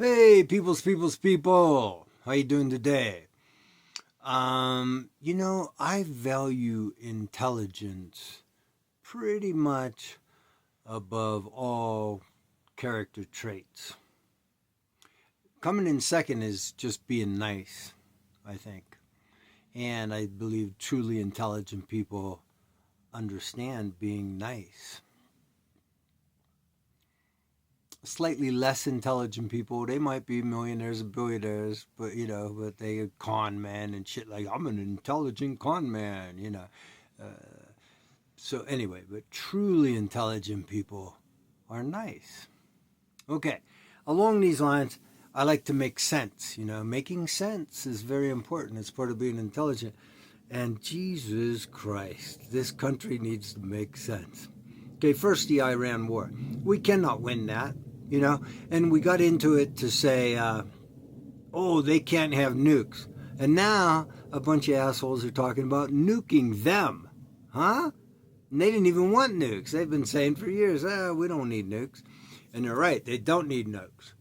Hey, people. How you doing today? I value intelligence pretty much above all character traits. Coming in second is just being nice, I think. And I believe truly intelligent people understand being nice. Slightly less intelligent people, they might be millionaires and billionaires, but they are con men and shit like, I'm an intelligent con man. So anyway, but truly intelligent people are nice. Okay, along these lines, I like to make sense. Making sense is very important. It's part of being intelligent. And Jesus Christ, this country needs to make sense. Okay, first the Iran war. We cannot win that. And we got into it to say, oh, they can't have nukes. And now a bunch of assholes are talking about nuking them. Huh? And they didn't even want nukes. They've been saying for years, we don't need nukes. And they're right, they don't need nukes.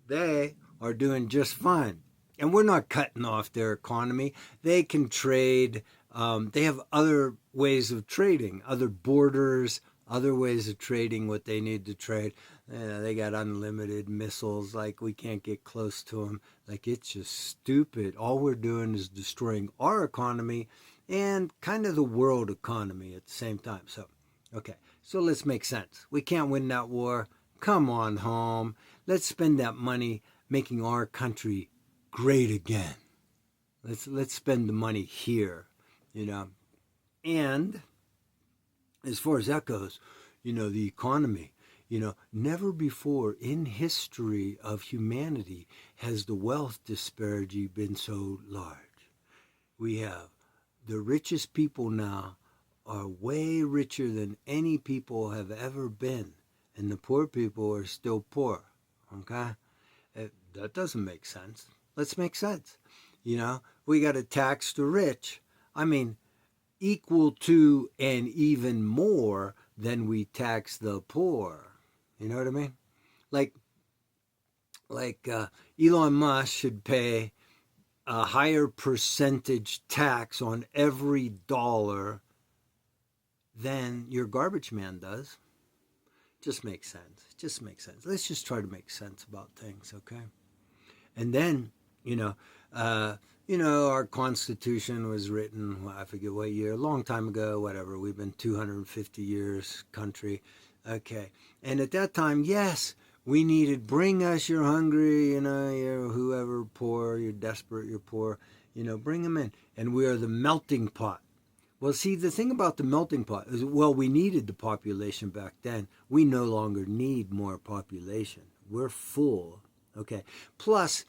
They are doing just fine. And we're not cutting off their economy. They can trade. They have other ways of trading, other borders, other ways of trading what they need to trade. They got unlimited missiles, like we can't get close to them. Like, it's just stupid. All we're doing is destroying our economy and kind of the world economy at the same time. So let's make sense. We can't win that war. Come on home. Let's spend that money making our country great again. Let's spend the money here. And as far as that goes, the economy, never before in history of humanity has the wealth disparity been so large. We have the richest people now are way richer than any people have ever been, and the poor people are still poor. Okay? That doesn't make sense. Let's make sense. We got to tax the rich. I mean, equal to and even more than we tax the poor. You know what I mean? Like, Elon Musk should pay a higher percentage tax on every dollar than your garbage man does. Just makes sense. Just makes sense. Let's just try to make sense about things, okay? And then, our Constitution was written, well, I forget what year, a long time ago, whatever. We've been 250 years country. Okay. And at that time, yes, we needed, bring us, you're hungry, you're whoever, poor, you're desperate, you're poor, bring them in. And we are the melting pot. Well, see, the thing about the melting pot is, well, we needed the population back then. We no longer need more population. We're full. Okay. Plus,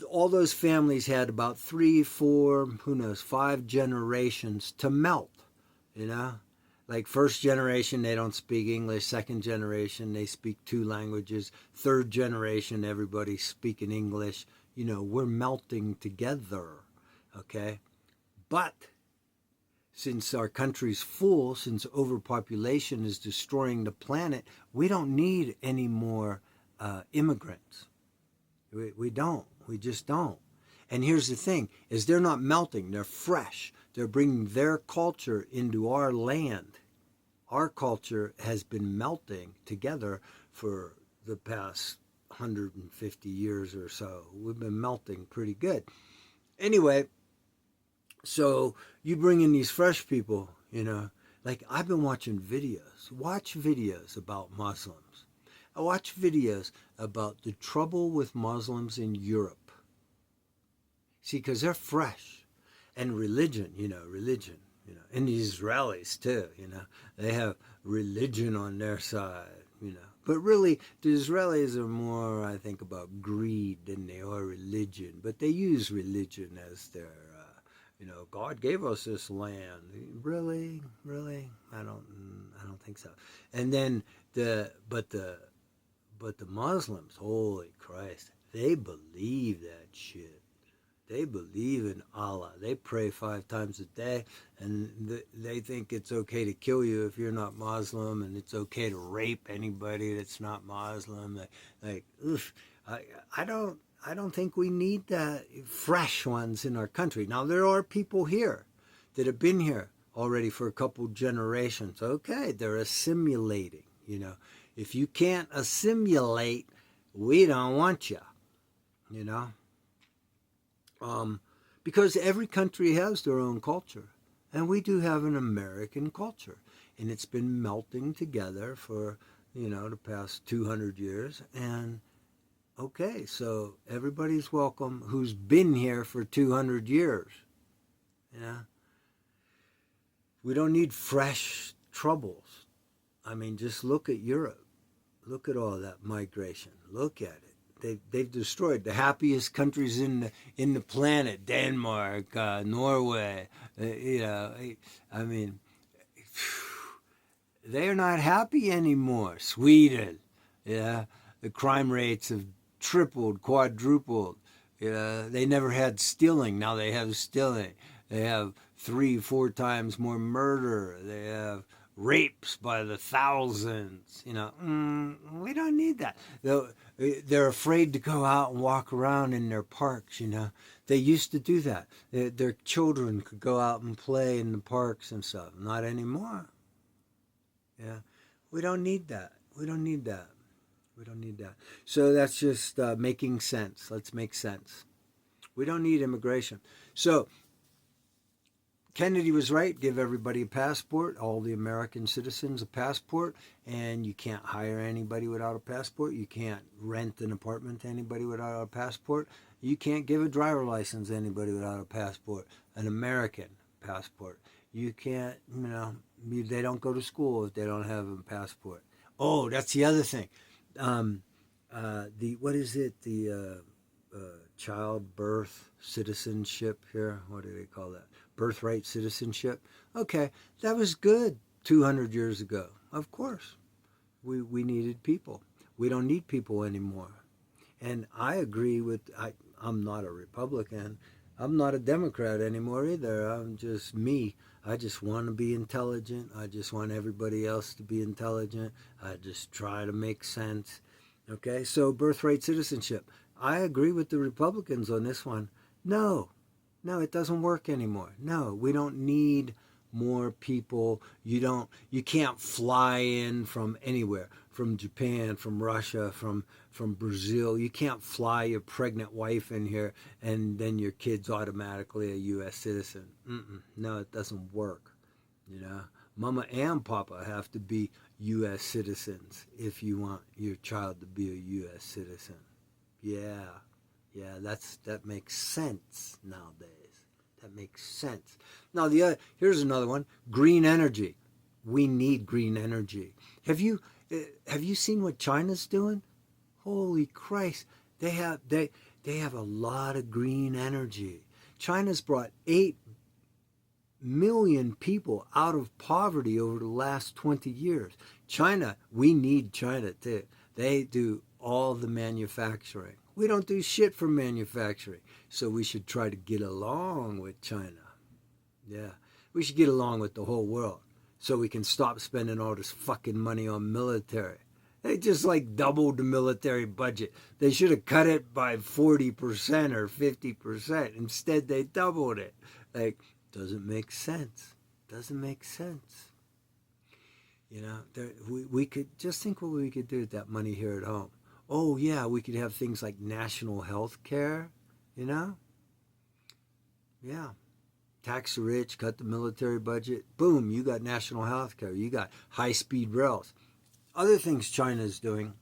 all those families had about 3, 4, who knows, 5 generations to melt. Like, first generation, they don't speak English. Second generation, they speak 2 languages. Third generation, everybody's speaking English. We're melting together. Okay. But since our country's full, since overpopulation is destroying the planet, we don't need any more immigrants. We don't. We just don't. And here's the thing, is they're not melting. They're fresh. They're bringing their culture into our land. Our culture has been melting together for the past 150 years or so. We've been melting pretty good. Anyway, so you bring in these fresh people. Like, I've been watching videos. Watch videos about Muslims. I watch videos about the trouble with Muslims in Europe. See, because they're fresh. And religion. And the Israelis too, They have religion on their side. But really, the Israelis are more, I think, about greed than they are religion. But they use religion as their God gave us this land. Really? I don't think so. And then but the Muslims, holy Christ, they believe that shit. They believe in Allah. They pray 5 times a day, and they think it's okay to kill you if you're not Muslim, and it's okay to rape anybody that's not Muslim. Like, oof. I, I don't think we need the fresh ones in our country. Now there are people here that have been here already for a couple generations. Okay, they're assimilating. You know, if you can't assimilate, we don't want you. You know, because every country has their own culture, and we do have an American culture, and it's been melting together for the past 200 years. And okay, so everybody's welcome who's been here for 200 years. Yeah, we don't need fresh troubles. I mean, just look at Europe. Look at all that migration. Look at it. They've destroyed the happiest countries in the planet. Denmark, Norway. I mean, they're not happy anymore. Sweden. Yeah, the crime rates have tripled, quadrupled. They never had stealing. Now they have stealing. They have 3-4 times more murder. They have rapes by the thousands. We don't need that. They're afraid to go out and walk around in their parks. They used to do that. Their children could go out and play in the parks and stuff. Not anymore. Yeah, we don't need that. We don't need that. We don't need that. So that's just making sense. Let's make sense. We don't need immigration. So Kennedy was right. Give everybody a passport, all the American citizens a passport, and you can't hire anybody without a passport. You can't rent an apartment to anybody without a passport. You can't give a driver license to anybody without a passport, an American passport. You can't, they don't go to school if they don't have a passport. Oh, that's the other thing. What is it? The childbirth citizenship here. What do they call that? Birthright citizenship. Okay, that was good 200 years ago. Of course, we needed people. We don't need people anymore. And I agree with. I'm not a Republican. I'm not a Democrat anymore either. I'm just me. I just want to be intelligent. I just want everybody else to be intelligent. I just try to make sense. Okay, so birthright citizenship. I agree with the Republicans on this one. No, it doesn't work anymore. No, we don't need more people. You can't fly in from anywhere, from Japan, from Russia, from Brazil. You can't fly your pregnant wife in here and then your kid's automatically a U.S. citizen. No, it doesn't work. Mama and Papa have to be U.S. citizens if you want your child to be a U.S. citizen. Yeah, that makes sense nowadays. That makes sense. Now here's another one: green energy. We need green energy. Have you seen what China's doing? Holy Christ! They have a lot of green energy. China's brought 8 million people out of poverty over the last 20 years. China, we need China too. They do all the manufacturing. We don't do shit for manufacturing. So we should try to get along with China. Yeah. We should get along with the whole world so we can stop spending all this fucking money on military. They just doubled the military budget. They should have cut it by 40% or 50%. Instead, they doubled it. Doesn't make sense. Doesn't make sense. We could just think what we could do with that money here at home. Oh, yeah, we could have things like national health care, Yeah. Tax the rich, cut the military budget. Boom, you got national health care. You got high-speed rails. Other things China's doing,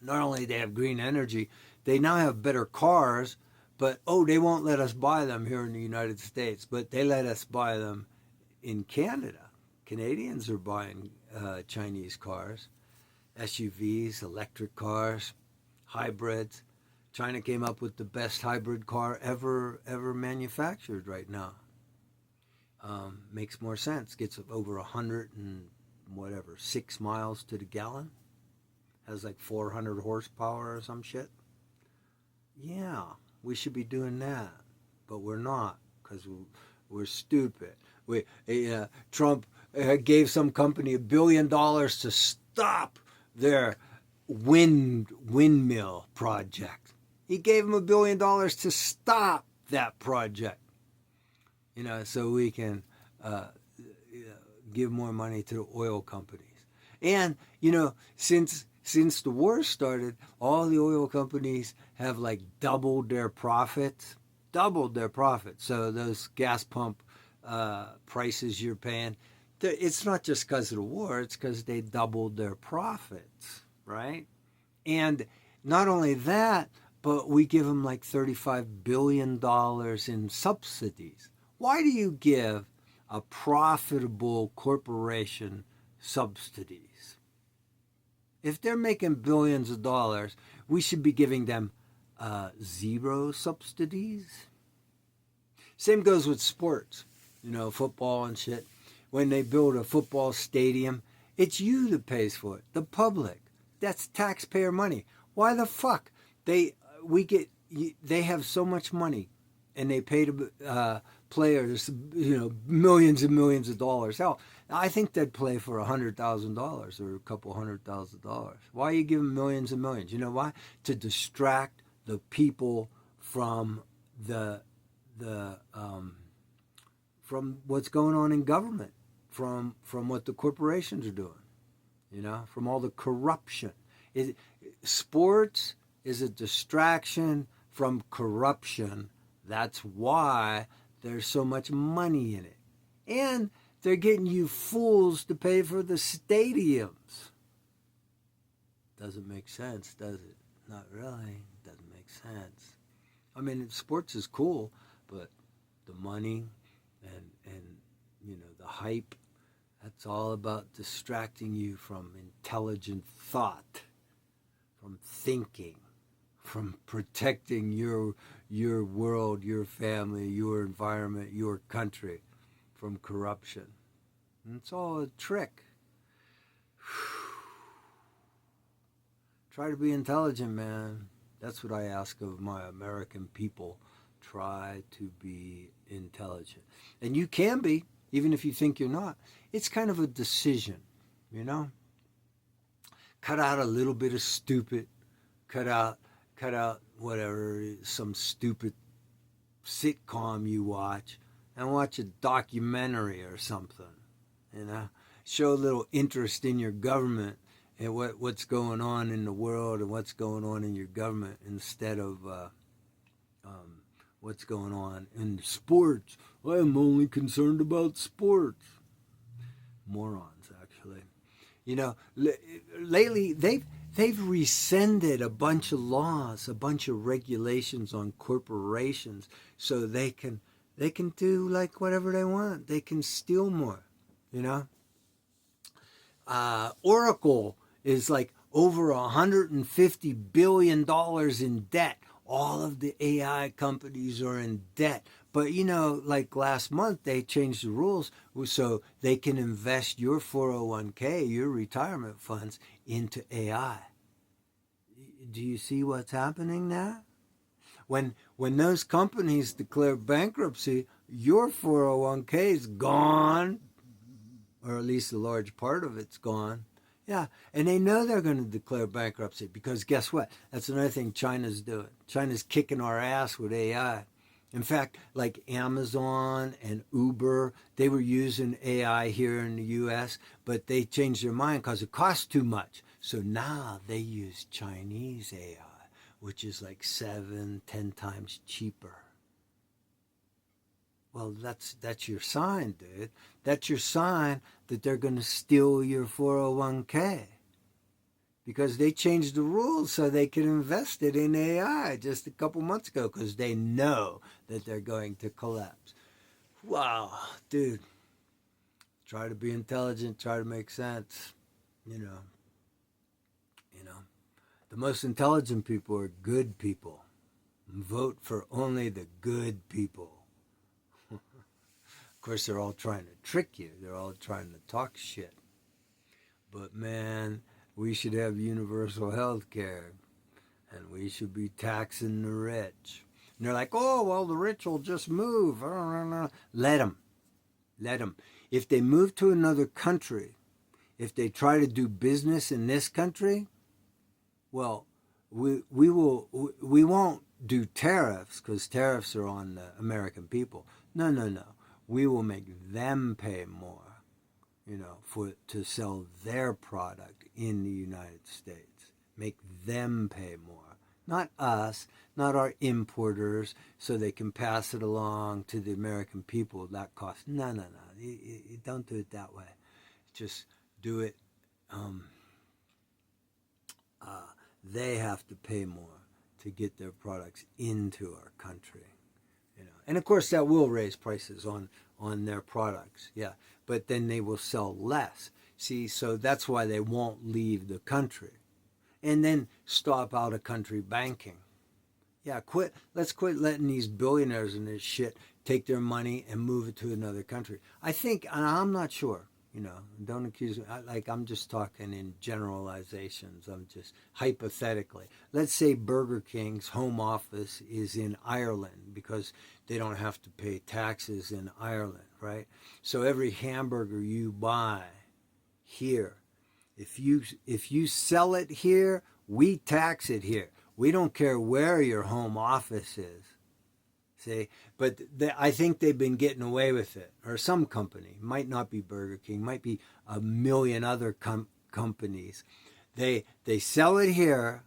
not only they have green energy, they now have better cars, but, they won't let us buy them here in the United States, but they let us buy them in Canada. Canadians are buying Chinese cars, SUVs, electric cars, hybrids. China came up with the best hybrid car ever manufactured right now. Makes more sense. Gets over 6 miles to the gallon. Has 400 horsepower or some shit. Yeah, we should be doing that, but we're not because we're stupid. Trump gave some company $1 billion to stop their windmill project. He gave him $1 billion to stop that project, so we can give more money to the oil companies. And since the war started, all the oil companies have like doubled their profits. So those gas pump prices you're paying, it's not just because of the war, it's because they doubled their profits, right? And not only that, but we give them like $35 billion in subsidies. Why do you give a profitable corporation subsidies? If they're making billions of dollars, we should be giving them zero subsidies. Same goes with sports, football and shit. When they build a football stadium, it's you that pays for it, the public. That's taxpayer money. Why the fuck? They have so much money, and they pay to players, millions and millions of dollars. Hell, I think they'd play for $100,000 or a couple $100,000. Why are you giving millions and millions? You know why? To distract the people from from what's going on in government, from what the corporations are doing, from all the corruption. Sports is a distraction from corruption. That's why there's so much money in it. And they're getting you fools to pay for the stadiums. Doesn't make sense, does it? Not really. Doesn't make sense. I mean, sports is cool, but the money and the hype, that's all about distracting you from intelligent thought, from thinking, from protecting your world, your family, your environment, your country from corruption. And it's all a trick. Try to be intelligent, man. That's what I ask of my American people. Try to be intelligent. And you can be, even if you think you're not. It's kind of a decision, Cut out a little bit of stupid. Cut out whatever, some stupid sitcom you watch, and watch a documentary or something, Show a little interest in your government and what's going on in the world and what's going on in your government instead of what's going on in sports. I'm only concerned about sports. Morons, actually. Lately they've rescinded a bunch of laws, a bunch of regulations on corporations, so they can do like whatever they want. They can steal more, Oracle is like over $150 billion in debt. All of the AI companies are in debt. But, like last month, they changed the rules so they can invest your 401k, your retirement funds, into AI. Do you see what's happening now? When those companies declare bankruptcy, your 401k is gone, or at least a large part of it's gone. Yeah, and they know they're going to declare bankruptcy because guess what? That's another thing China's doing. China's kicking our ass with AI. In fact, like Amazon and Uber, they were using AI here in the U.S., but they changed their mind because it costs too much. So now they use Chinese AI, which is like 7-10 times cheaper. Well, that's your sign, dude. That's your sign that they're going to steal your 401k. Because they changed the rules so they can invest it in AI just a couple months ago because they know that they're going to collapse. Wow, dude. Try to be intelligent, try to make sense. The most intelligent people are good people. Vote for only the good people. Of course, they're all trying to trick you. They're all trying to talk shit. But man, we should have universal health care. And we should be taxing the rich. And they're like, oh, well, the rich will just move. Let them. Let them. If they move to another country, if they try to do business in this country, Well, we won't do tariffs because tariffs are on the American people. No, no, no. We will make them pay more, for to sell their product in the United States. Make them pay more, not us, not our importers, so they can pass it along to the American people. That cost. No, no, no. You don't do it that way. Just do it. Um, they have to pay more to get their products into our country. And of course that will raise prices on their products, yeah, but then they will sell less. See, so that's why they won't leave the country. And then stop out of country banking. Yeah, let's quit letting these billionaires and this shit take their money and move it to another country. I think, and I'm not sure, don't accuse me. I'm just talking in generalizations. I'm just hypothetically. Let's say Burger King's home office is in Ireland because they don't have to pay taxes in Ireland, right? So every hamburger you buy here, if you sell it here, we tax it here. We don't care where your home office is. See, but I think they've been getting away with it, or some company. Might not be Burger King, might be a million other companies. They sell it here,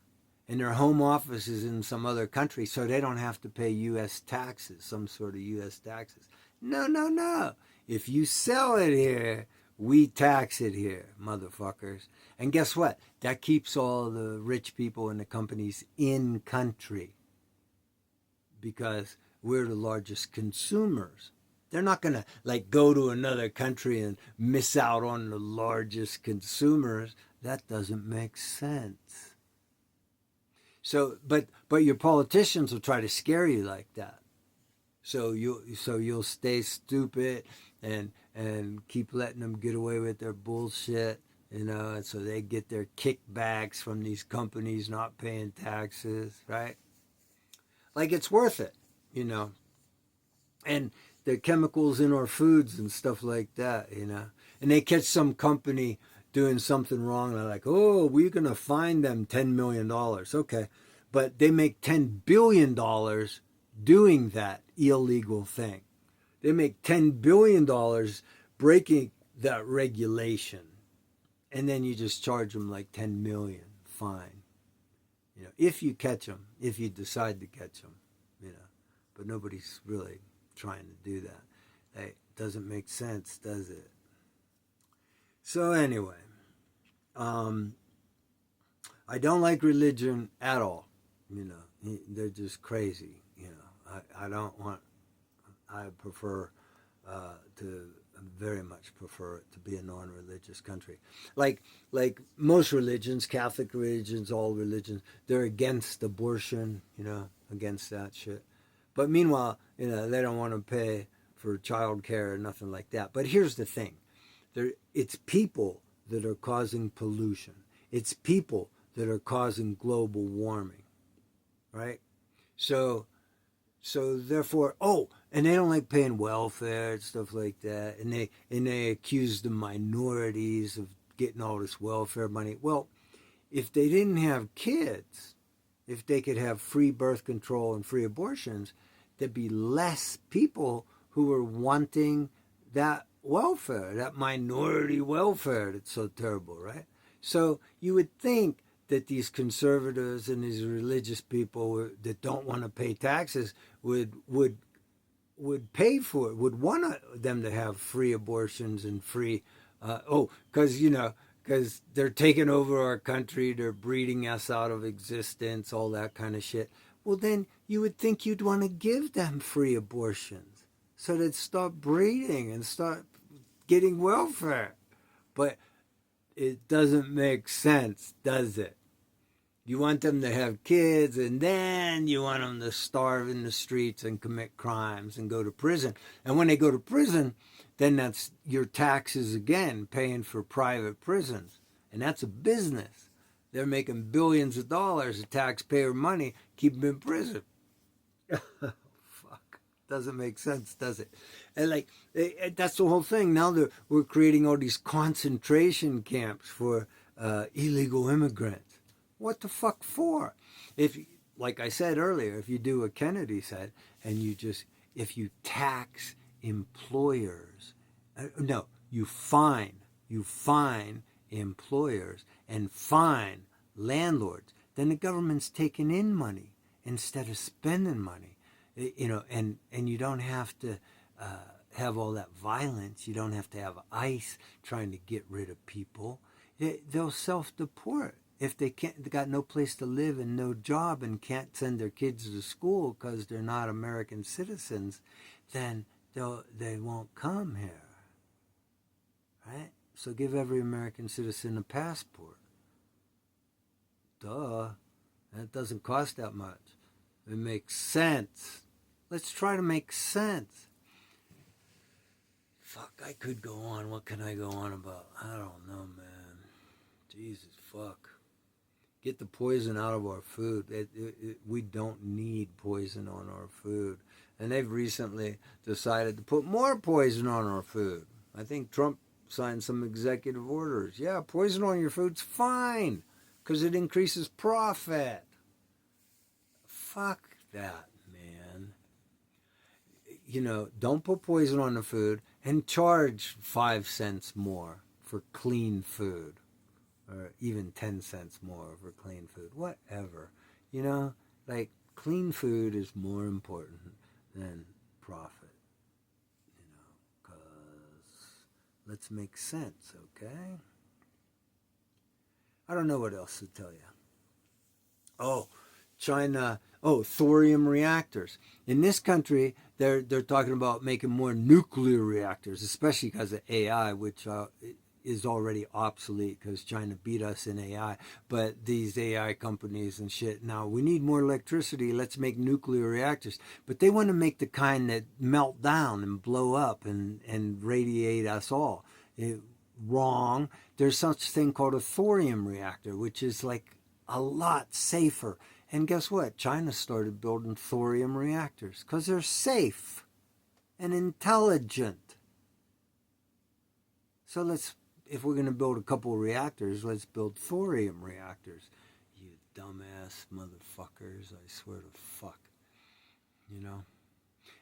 and their home office is in some other country, so they don't have to pay U.S. taxes, some sort of U.S. taxes. No, no, no. If you sell it here, we tax it here, motherfuckers. And guess what? That keeps all the rich people and the companies in country because we're the largest consumers. They're not going to go to another country and miss out on the largest consumers. That doesn't make sense. So, but your politicians will try to scare you like that. So you'll stay stupid and keep letting them get away with their bullshit, and so they get their kickbacks from these companies not paying taxes, right? Like it's worth it, and the chemicals in our foods and stuff like that, and they catch some company doing something wrong, and they're like, oh, we're going to fine them $10 million. Okay, but they make $10 billion doing that illegal thing. They make $10 billion breaking that regulation. And then you just charge them like $10 million fine. If you catch them, if you decide to catch them, But nobody's really trying to do that. It doesn't make sense, does it? So anyway, I don't like religion at all. They're just crazy. I don't want. I prefer to very much prefer it to be a non-religious country. Like most religions, Catholic religions, all religions, they're against abortion. Against that shit. But meanwhile, they don't want to pay for child care or nothing like that. But here's the thing: it's people that are causing pollution. It's people that are causing global warming, right? So therefore, and they don't like paying welfare and stuff like that, and they accuse the minorities of getting all this welfare money. Well, if they didn't have kids, if they could have free birth control and free abortions, there'd be less people who are wanting that welfare, that minority welfare that's so terrible, right? So you would think that these conservatives and these religious people that don't want to pay taxes would pay for it, would want them to have free abortions and free, because they're taking over our country, they're breeding us out of existence, all that kind of shit. Well, then you would think you'd want to give them free abortions so they'd stop breeding and start getting welfare. But it doesn't make sense, does it? You want them to have kids, and then you want them to starve in the streets and commit crimes and go to prison. And when they go to prison, then that's your taxes again, paying for private prisons. And that's a business. They're making billions of dollars of taxpayer money, keep them in prison. Fuck. Doesn't make sense, does it? And that's the whole thing. Now we're creating all these concentration camps for illegal immigrants. What the fuck for? If, like I said earlier, if you do what Kennedy said, and if you tax employers, no, you fine employers and fine landlords, then the government's taking in money instead of spending money. And you don't have to have all that violence. You don't have to have ICE trying to get rid of people. They'll self-deport. If they got no place to live and no job and can't send their kids to school because they're not American citizens, then they won't come here. Right? So give every American citizen a passport. Duh. That doesn't cost that much. It makes sense. Let's try to make sense. Fuck, I could go on. What can I go on about? I don't know, man. Jesus, fuck. Get the poison out of our food. We don't need poison on our food. And they've recently decided to put more poison on our food. I think Trump signed some executive orders. Yeah, poison on your food's fine because it increases profit. Fuck that, man. Don't put poison on the food and charge 5 cents more for clean food. Or even 10 cents more for clean food. Whatever. Like, clean food is more important than profit. Because let's make sense, okay? I don't know what else to tell you. Oh, China. Oh, thorium reactors. In this country, they're talking about making more nuclear reactors, especially because of AI, which is already obsolete because China beat us in AI. But these AI companies and shit, now we need more electricity, let's make nuclear reactors. But they want to make the kind that melt down and blow up and radiate us all. Wrong. There's such thing called a thorium reactor, which is like a lot safer. And guess what? China started building thorium reactors because they're safe and intelligent. So if we're going to build a couple of reactors, let's build thorium reactors. You dumbass motherfuckers, I swear to fuck.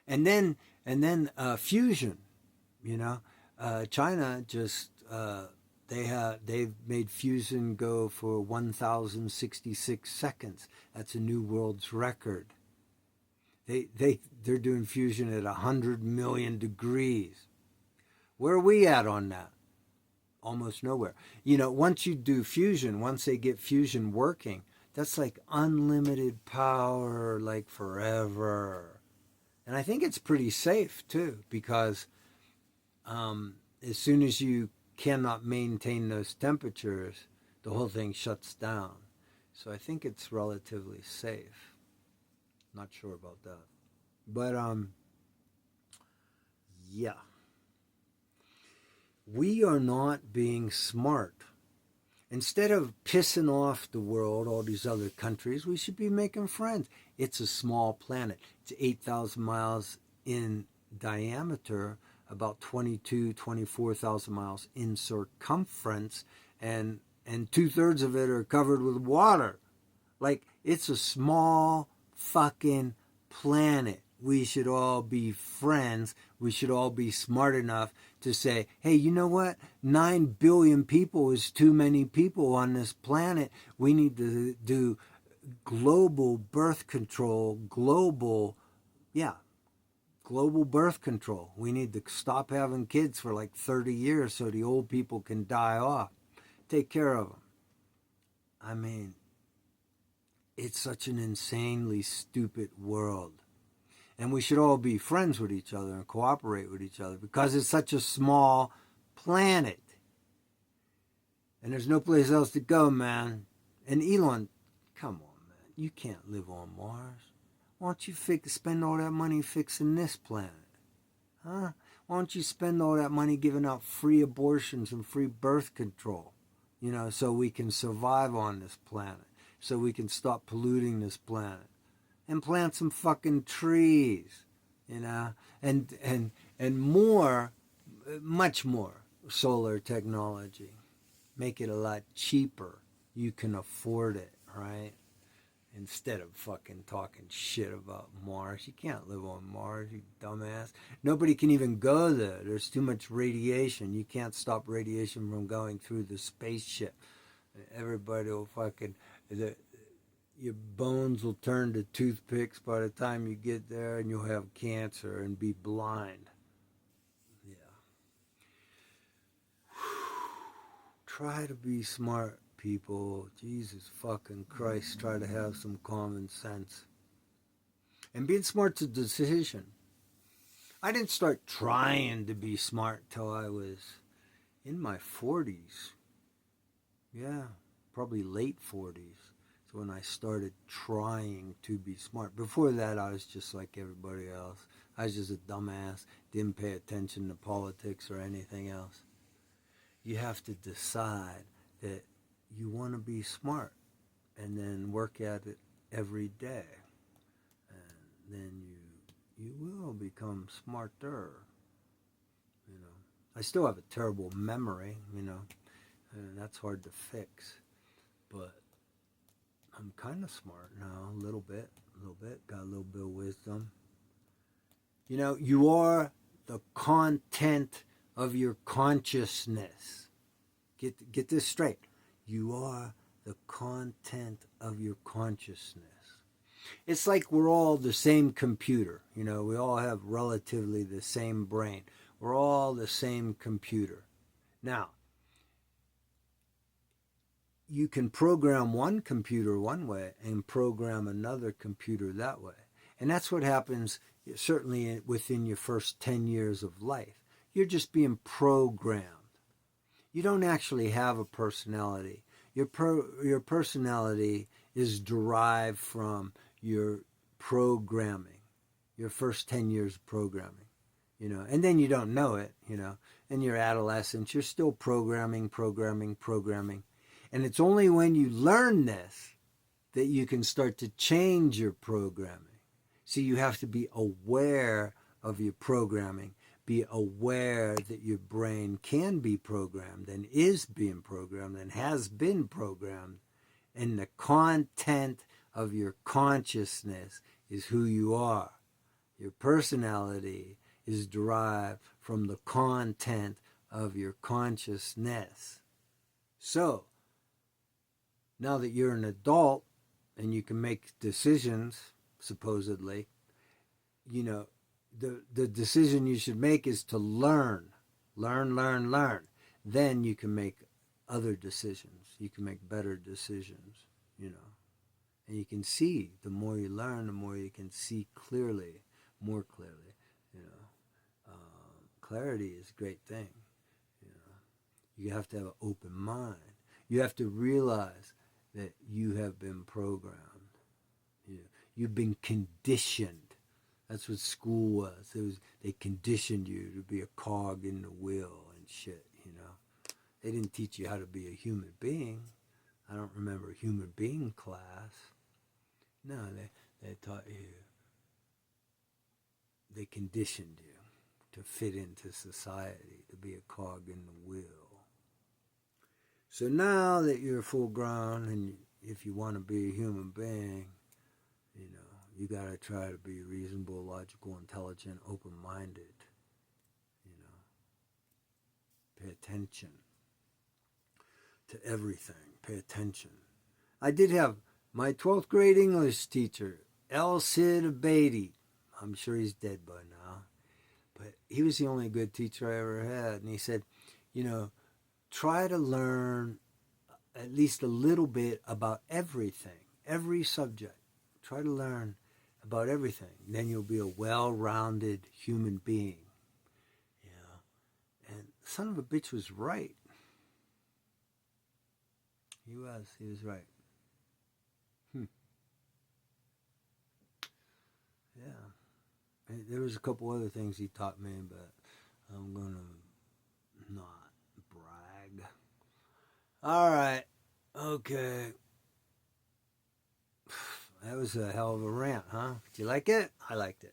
And then fusion, China just, they've made fusion go for 1,066 seconds. That's a new world's record. They're doing fusion at 100 million degrees. Where are we at on that? Almost nowhere. Once you do fusion, once they get fusion working, that's like unlimited power, like forever. And I think it's pretty safe too, because as soon as you cannot maintain those temperatures, the whole thing shuts down. So I think it's relatively safe. Not sure about that. But yeah. We are not being smart. Instead of pissing off the world, all these other countries, we should be making friends. It's a small planet. It's 8,000 miles in diameter, about 24,000 miles in circumference, and 2/3 of it are covered with water. Like, it's a small fucking planet. We should all be friends. We should all be smart enough to say, hey, you know what? 9 billion people is too many people on this planet. We need to do global birth control, global birth control. We need to stop having kids for like 30 years so the old people can die off. Take care of them. I mean, it's such an insanely stupid world. And we should all be friends with each other and cooperate with each other because it's such a small planet. And there's no place else to go, man. And Elon, come on, man. You can't live on Mars. Why don't you spend all that money fixing this planet? Huh? Why don't you spend all that money giving out free abortions and free birth control? So we can survive on this planet. So we can stop polluting this planet. And plant some fucking trees, and more, much more solar technology. Make it a lot cheaper. You can afford it, right? Instead of fucking talking shit about Mars. You can't live on Mars, you dumbass. Nobody can even go there. There's too much radiation. You can't stop radiation from going through the spaceship. Everybody will fucking... your bones will turn to toothpicks by the time you get there, and you'll have cancer and be blind. Yeah. Try to be smart, people. Jesus fucking Christ, try to have some common sense. And being smart's a decision. I didn't start trying to be smart till I was in my 40s. Yeah, probably late 40s. So when I started trying to be smart. Before that, I was just like everybody else. I was just a dumbass, didn't pay attention to politics or anything else. You have to decide that you want to be smart and then work at it every day. And then you will become smarter. You know, I still have a terrible memory, you know, and that's hard to fix. But I'm kind of smart now, a little bit, got a little bit of wisdom. You know, you are the content of your consciousness. Get this straight. You are the content of your consciousness. It's like we're all the same computer. You know, we all have relatively the same brain. We're all the same computer. Now, you can program one computer one way and program another computer that way. And that's what happens certainly within your first 10 years of life. You're just being programmed. You don't actually have a personality. Your personality is derived from your programming, your first 10 years of programming, you know, and then you don't know it, you know, in your adolescence, you're still programming. And it's only when you learn this that you can start to change your programming. So you have to be aware of your programming, be aware that your brain can be programmed and is being programmed and has been programmed, and the content of your consciousness is who you are. Your personality is derived from the content of your consciousness. So, now that you're an adult and you can make decisions, supposedly, you know, the decision you should make is to learn. Then you can make other decisions. You can make better decisions, you know. And you can see, the more you learn, the more you can see clearly, more clearly, you know. Clarity is a great thing, you know. You have to have an open mind. You have to realize that you have been programmed. You've been conditioned. That's what school was. They conditioned you to be a cog in the wheel and shit, you know. They didn't teach you how to be a human being. I don't remember a human being class. No, they taught you, they conditioned you to fit into society, to be a cog in the wheel. So now that you're full grown, and if you want to be a human being, you know, you got to try to be reasonable, logical, intelligent, open-minded, you know. Pay attention to everything. Pay attention. I did have my 12th grade English teacher, El Cid Beatty. I'm sure he's dead by now. But he was the only good teacher I ever had. And he said, you know, try to learn at least a little bit about everything, every subject. Try to learn about everything. Then you'll be a well-rounded human being. You know? And son of a bitch was right. He was right. Yeah. There was a couple other things he taught me, but I'm going to not brag. All right. Okay. That was a hell of a rant, huh? Did you like it? I liked it.